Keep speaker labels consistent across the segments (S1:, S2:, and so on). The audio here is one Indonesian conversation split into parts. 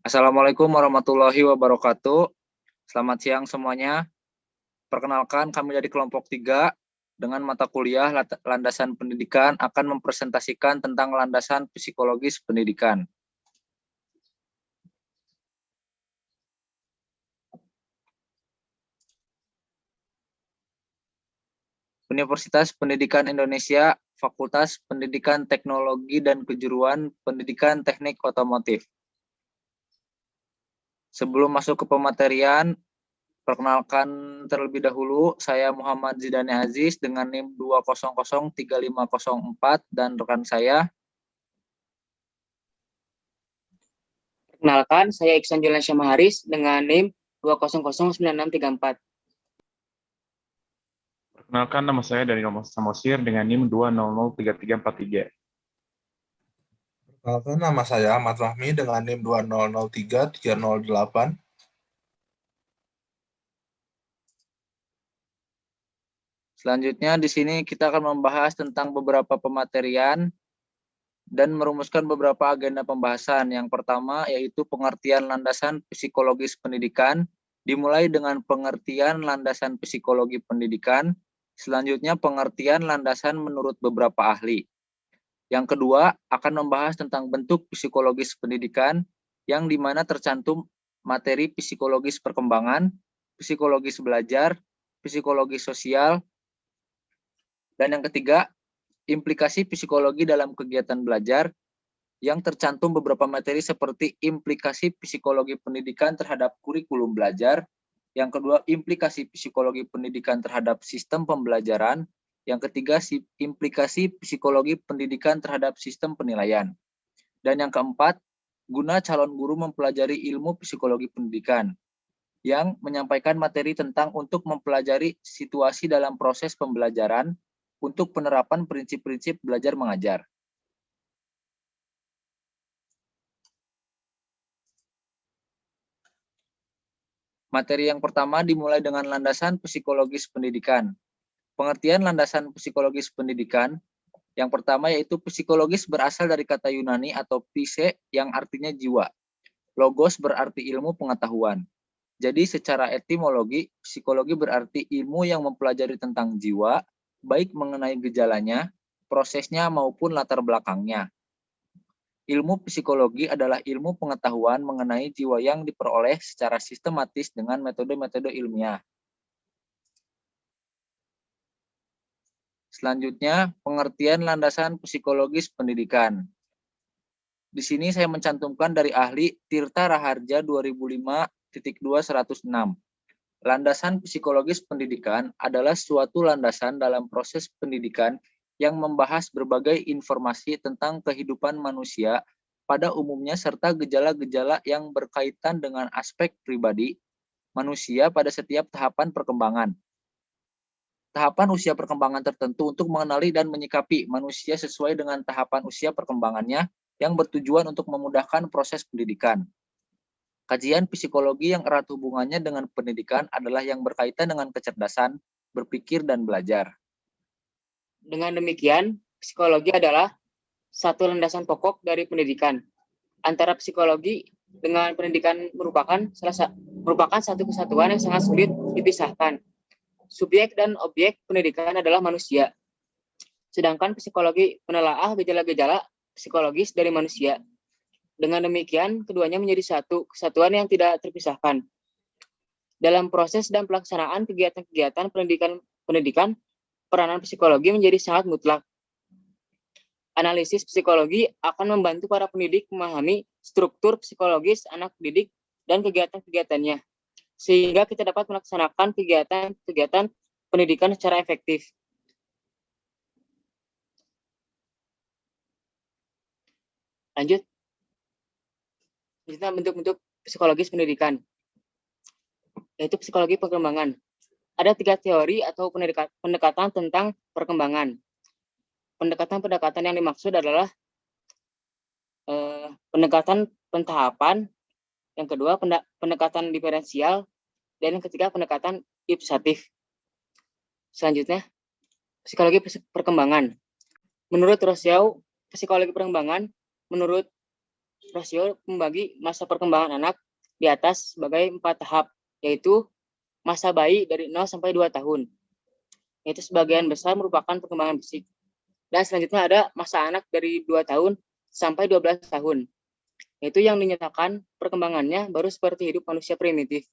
S1: Assalamualaikum warahmatullahi wabarakatuh. Selamat siang semuanya. Perkenalkan, kami dari kelompok 3 dengan mata kuliah Landasan Pendidikan akan mempresentasikan tentang landasan psikologis pendidikan. Universitas Pendidikan Indonesia, Fakultas Pendidikan Teknologi dan Kejuruan Pendidikan Teknik Otomotif. Sebelum masuk ke pematerian, perkenalkan terlebih dahulu, saya Muhammad Zidane Aziz dengan NIM 2003504 dan rekan saya.
S2: Perkenalkan, saya Iksan Julian Syamaharis dengan NIM 2009634.
S3: Perkenalkan, nama saya Dani Samosir dengan NIM 2003343.
S4: Perkenalkan, nama saya Ahmad Fahmi dengan NIM 2003308.
S1: Selanjutnya di sini kita akan membahas tentang beberapa pematerian dan merumuskan beberapa agenda pembahasan. Yang pertama yaitu pengertian landasan psikologis pendidikan, dimulai dengan pengertian landasan psikologi pendidikan, selanjutnya pengertian landasan menurut beberapa ahli. Yang kedua akan membahas tentang bentuk psikologis pendidikan, yang dimana tercantum materi psikologis perkembangan, psikologis belajar, psikologis sosial, dan yang ketiga, implikasi psikologi dalam kegiatan belajar, yang tercantum beberapa materi seperti implikasi psikologi pendidikan terhadap kurikulum belajar, yang kedua, implikasi psikologi pendidikan terhadap sistem pembelajaran, yang ketiga, implikasi psikologi pendidikan terhadap sistem penilaian, dan yang keempat, guna calon guru mempelajari ilmu psikologi pendidikan, yang menyampaikan materi tentang untuk mempelajari situasi dalam proses pembelajaran, untuk penerapan prinsip-prinsip belajar mengajar. Materi yang pertama dimulai dengan landasan psikologis pendidikan. Pengertian landasan psikologis pendidikan, yang pertama yaitu psikologis berasal dari kata Yunani atau physe yang artinya jiwa. Logos berarti ilmu pengetahuan. Jadi secara etimologi, psikologi berarti ilmu yang mempelajari tentang jiwa, baik mengenai gejalanya, prosesnya maupun latar belakangnya. Ilmu psikologi adalah ilmu pengetahuan mengenai jiwa yang diperoleh secara sistematis dengan metode-metode ilmiah. Selanjutnya, pengertian landasan psikologis pendidikan. Di sini saya mencantumkan dari ahli Tirta Raharja 2005.2.106. Landasan psikologis pendidikan adalah suatu landasan dalam proses pendidikan yang membahas berbagai informasi tentang kehidupan manusia pada umumnya serta gejala-gejala yang berkaitan dengan aspek pribadi manusia pada setiap tahapan perkembangan. Tahapan usia perkembangan tertentu untuk mengenali dan menyikapi manusia sesuai dengan tahapan usia perkembangannya yang bertujuan untuk memudahkan proses pendidikan. Kajian psikologi yang erat hubungannya dengan pendidikan adalah yang berkaitan dengan kecerdasan, berpikir, dan belajar.
S2: Dengan demikian, psikologi adalah satu landasan pokok dari pendidikan. Antara psikologi dengan pendidikan merupakan satu kesatuan yang sangat sulit dipisahkan. Subjek dan objek pendidikan adalah manusia. Sedangkan psikologi menelaah gejala-gejala psikologis dari manusia. Dengan demikian, keduanya menjadi satu kesatuan yang tidak terpisahkan. Dalam proses dan pelaksanaan kegiatan-kegiatan pendidikan, peranan psikologi menjadi sangat mutlak. Analisis psikologi akan membantu para pendidik memahami struktur psikologis anak didik dan kegiatan-kegiatannya, sehingga kita dapat melaksanakan kegiatan-kegiatan pendidikan secara efektif. Lanjut. Selanjutnya bentuk-bentuk psikologis pendidikan, yaitu psikologi perkembangan. Ada 3 teori atau pendekatan tentang perkembangan. Pendekatan-pendekatan yang dimaksud adalah pendekatan pentahapan, yang kedua pendekatan diferensial, dan yang ketiga pendekatan ipsatif. Selanjutnya, psikologi perkembangan. Menurut Rousseau, psikologi perkembangan menurut Rosio membagi masa perkembangan anak di atas sebagai 4 tahap, yaitu masa bayi dari 0 sampai 2 tahun. Yaitu sebagian besar merupakan perkembangan fisik. Dan selanjutnya ada masa anak dari 2 tahun sampai 12 tahun. Yaitu yang dinyatakan perkembangannya baru seperti hidup manusia primitif.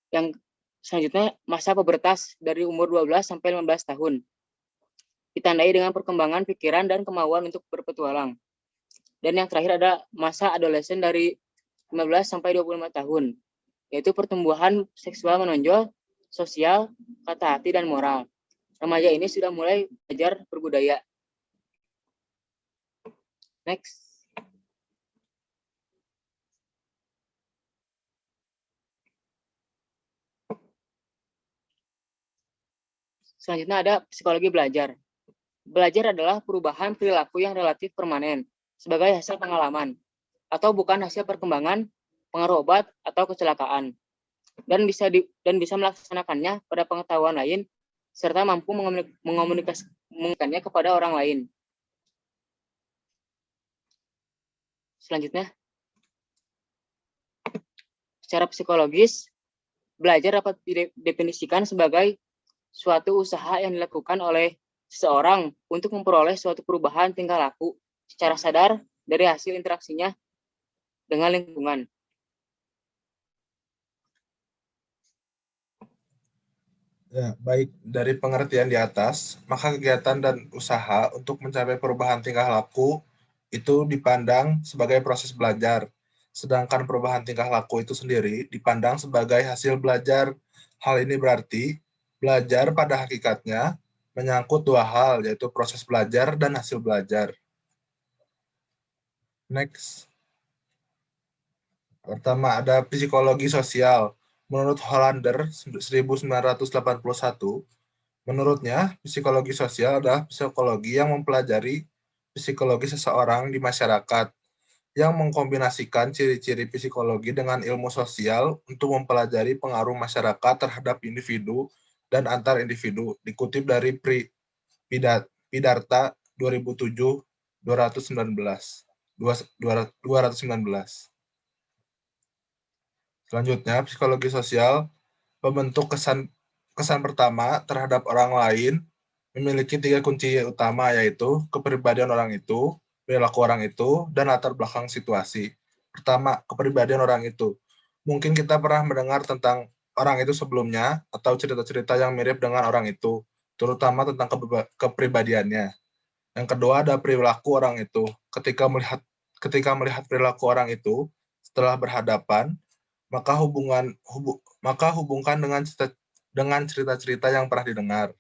S2: Yang selanjutnya masa pubertas dari umur 12 sampai 15 tahun. Ditandai dengan perkembangan pikiran dan kemauan untuk berpetualang. Dan yang terakhir ada masa adolesen dari 15 sampai 25 tahun, yaitu pertumbuhan seksual menonjol, sosial, kata hati, dan moral. Remaja ini sudah mulai belajar berbudaya. Next. Selanjutnya ada psikologi belajar. Belajar adalah perubahan perilaku yang relatif permanen sebagai hasil pengalaman atau bukan hasil perkembangan, pengaruh obat atau kecelakaan, dan bisa melaksanakannya pada pengetahuan lain serta mampu mengomunikasikannya kepada orang lain. Selanjutnya, secara psikologis, belajar dapat didefinisikan sebagai suatu usaha yang dilakukan oleh seseorang untuk memperoleh suatu perubahan tingkah laku secara sadar dari hasil interaksinya dengan lingkungan.
S4: Ya, baik dari pengertian di atas, maka kegiatan dan usaha untuk mencapai perubahan tingkah laku itu dipandang sebagai proses belajar. Sedangkan perubahan tingkah laku itu sendiri dipandang sebagai hasil belajar. Hal ini berarti belajar pada hakikatnya menyangkut dua hal, yaitu proses belajar dan hasil belajar. Next. Pertama ada psikologi sosial. Menurut Hollander 1981, menurutnya psikologi sosial adalah psikologi yang mempelajari psikologi seseorang di masyarakat, yang mengkombinasikan ciri-ciri psikologi dengan ilmu sosial untuk mempelajari pengaruh masyarakat terhadap individu dan antar individu. Dikutip dari Pidarta 2007 219. Selanjutnya, psikologi sosial membentuk kesan pertama terhadap orang lain memiliki 3 kunci utama, yaitu kepribadian orang itu, perilaku orang itu, dan latar belakang situasi. Pertama, kepribadian orang itu. Mungkin kita pernah mendengar tentang orang itu sebelumnya atau cerita-cerita yang mirip dengan orang itu, terutama tentang kepribadiannya. Yang kedua ada perilaku orang itu. Ketika melihat perilaku orang itu setelah berhadapan, maka hubungkan dengan cerita-cerita yang pernah didengar.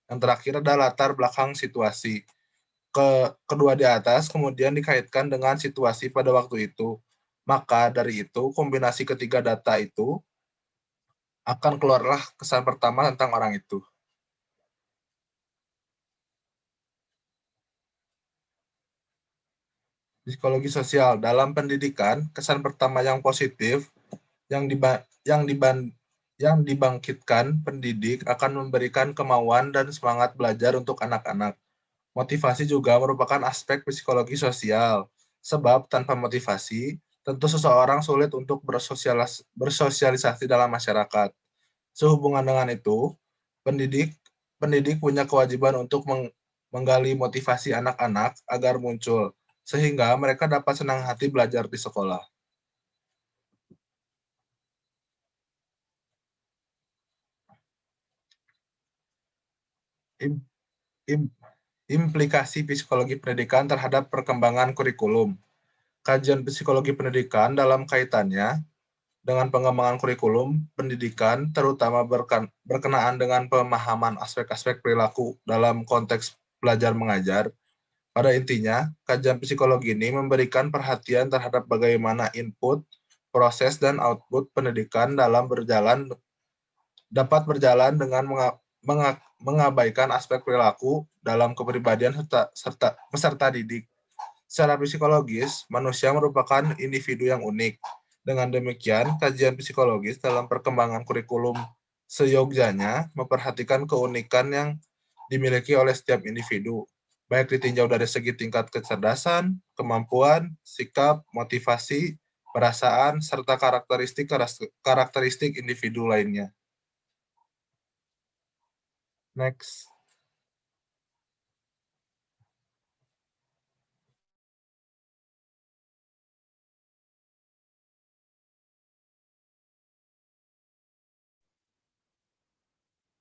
S4: Yang terakhir adalah latar belakang situasi. Kedua di atas kemudian dikaitkan dengan situasi pada waktu itu. Maka dari itu, kombinasi ketiga data itu akan keluarlah kesan pertama tentang orang itu. Psikologi sosial dalam pendidikan, kesan pertama yang positif yang dibangkitkan pendidik akan memberikan kemauan dan semangat belajar untuk anak-anak. Motivasi juga merupakan aspek psikologi sosial, sebab tanpa motivasi, tentu seseorang sulit untuk bersosialisasi dalam masyarakat. Sehubungan dengan itu, pendidik punya kewajiban untuk menggali motivasi anak-anak agar muncul, sehingga mereka dapat senang hati belajar di sekolah. Implikasi psikologi pendidikan terhadap perkembangan kurikulum. Kajian psikologi pendidikan dalam kaitannya dengan pengembangan kurikulum pendidikan, terutama berkenaan dengan pemahaman aspek-aspek perilaku dalam konteks belajar mengajar. Pada intinya, kajian psikologi ini memberikan perhatian terhadap bagaimana input, proses, dan output pendidikan dapat berjalan dengan mengabaikan aspek perilaku dalam kepribadian serta peserta didik. Secara psikologis, manusia merupakan individu yang unik. Dengan demikian, kajian psikologis dalam perkembangan kurikulum seyogyanya memperhatikan keunikan yang dimiliki oleh setiap individu. baik ditinjau dari segi tingkat kecerdasan, kemampuan, sikap, motivasi, perasaan, serta karakteristik individu lainnya. Next.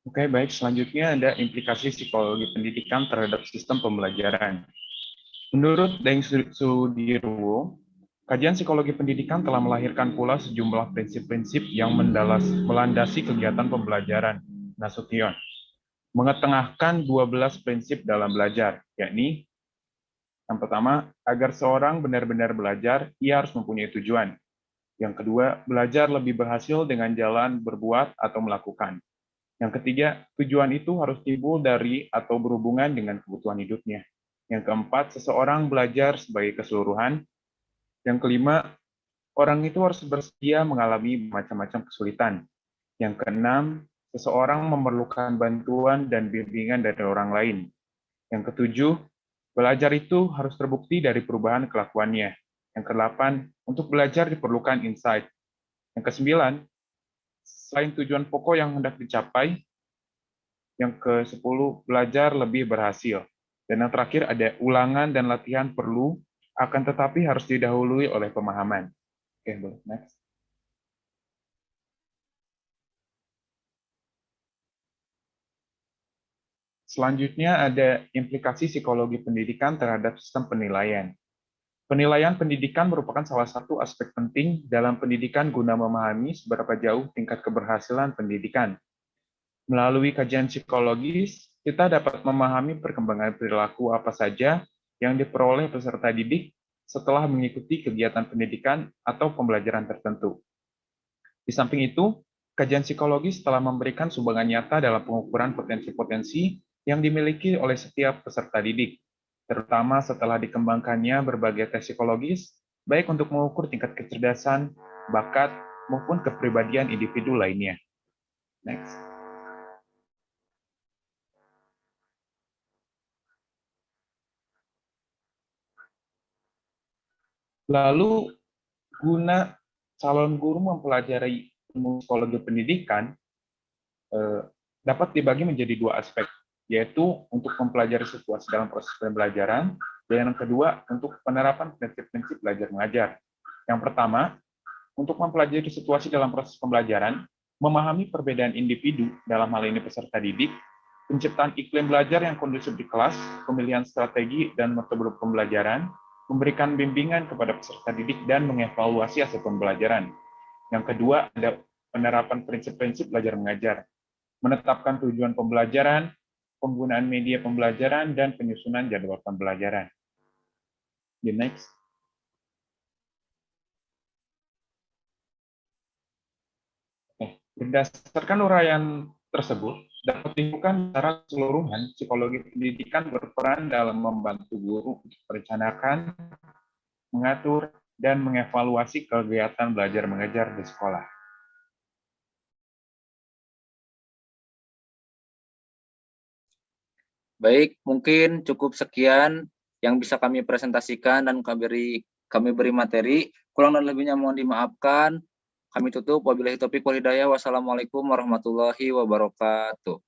S3: Oke, baik. Selanjutnya ada implikasi psikologi pendidikan terhadap sistem pembelajaran. Menurut Deng Sudirwo, kajian psikologi pendidikan telah melahirkan pula sejumlah prinsip-prinsip yang melandasi kegiatan pembelajaran. Nasution mengetengahkan 12 prinsip dalam belajar, yakni yang pertama, agar seorang benar-benar belajar, ia harus mempunyai tujuan. Yang kedua, belajar lebih berhasil dengan jalan berbuat atau melakukan. Yang ketiga, tujuan itu harus timbul dari atau berhubungan dengan kebutuhan hidupnya. Yang keempat, seseorang belajar sebagai keseluruhan. Yang kelima, orang itu harus bersedia mengalami macam-macam kesulitan. Yang keenam, seseorang memerlukan bantuan dan bimbingan dari orang lain. Yang ketujuh, belajar itu harus terbukti dari perubahan kelakuannya. Yang kedelapan, untuk belajar diperlukan insight. Yang kesembilan, selain tujuan pokok yang hendak dicapai, yang ke-10, belajar lebih berhasil. Dan yang terakhir ada ulangan dan latihan perlu, akan tetapi harus didahului oleh pemahaman. Oke, boleh. Next. Selanjutnya ada implikasi psikologi pendidikan terhadap sistem penilaian. Penilaian pendidikan merupakan salah satu aspek penting dalam pendidikan guna memahami seberapa jauh tingkat keberhasilan pendidikan. Melalui kajian psikologis, kita dapat memahami perkembangan perilaku apa saja yang diperoleh peserta didik setelah mengikuti kegiatan pendidikan atau pembelajaran tertentu. Di samping itu, kajian psikologis telah memberikan sumbangan nyata dalam pengukuran potensi-potensi yang dimiliki oleh setiap peserta didik, terutama setelah dikembangkannya berbagai tes psikologis, baik untuk mengukur tingkat kecerdasan, bakat, maupun kepribadian individu lainnya. Next. Lalu, guna calon guru mempelajari ilmu psikologi pendidikan, dapat dibagi menjadi dua aspek, yaitu untuk mempelajari situasi dalam proses pembelajaran, dan yang kedua, untuk penerapan prinsip-prinsip belajar mengajar. Yang pertama, untuk mempelajari situasi dalam proses pembelajaran, memahami perbedaan individu, dalam hal ini peserta didik, penciptaan iklim belajar yang kondusif di kelas, pemilihan strategi dan metode pembelajaran, memberikan bimbingan kepada peserta didik, dan mengevaluasi hasil pembelajaran. Yang kedua, ada penerapan prinsip-prinsip belajar mengajar, menetapkan tujuan pembelajaran, penggunaan media pembelajaran, dan penyusunan jadwal pembelajaran. The next. Berdasarkan uraian tersebut, dapat ditemukan secara keseluruhan psikologi pendidikan berperan dalam membantu guru untuk merencanakan, mengatur, dan mengevaluasi kegiatan belajar mengajar di sekolah.
S1: Baik, mungkin cukup sekian yang bisa kami presentasikan dan kami beri materi. Kurang dan lebihnya mohon dimaafkan. Kami tutup. Wabillahi taufiq wal hidayah. Wassalamualaikum warahmatullahi wabarakatuh.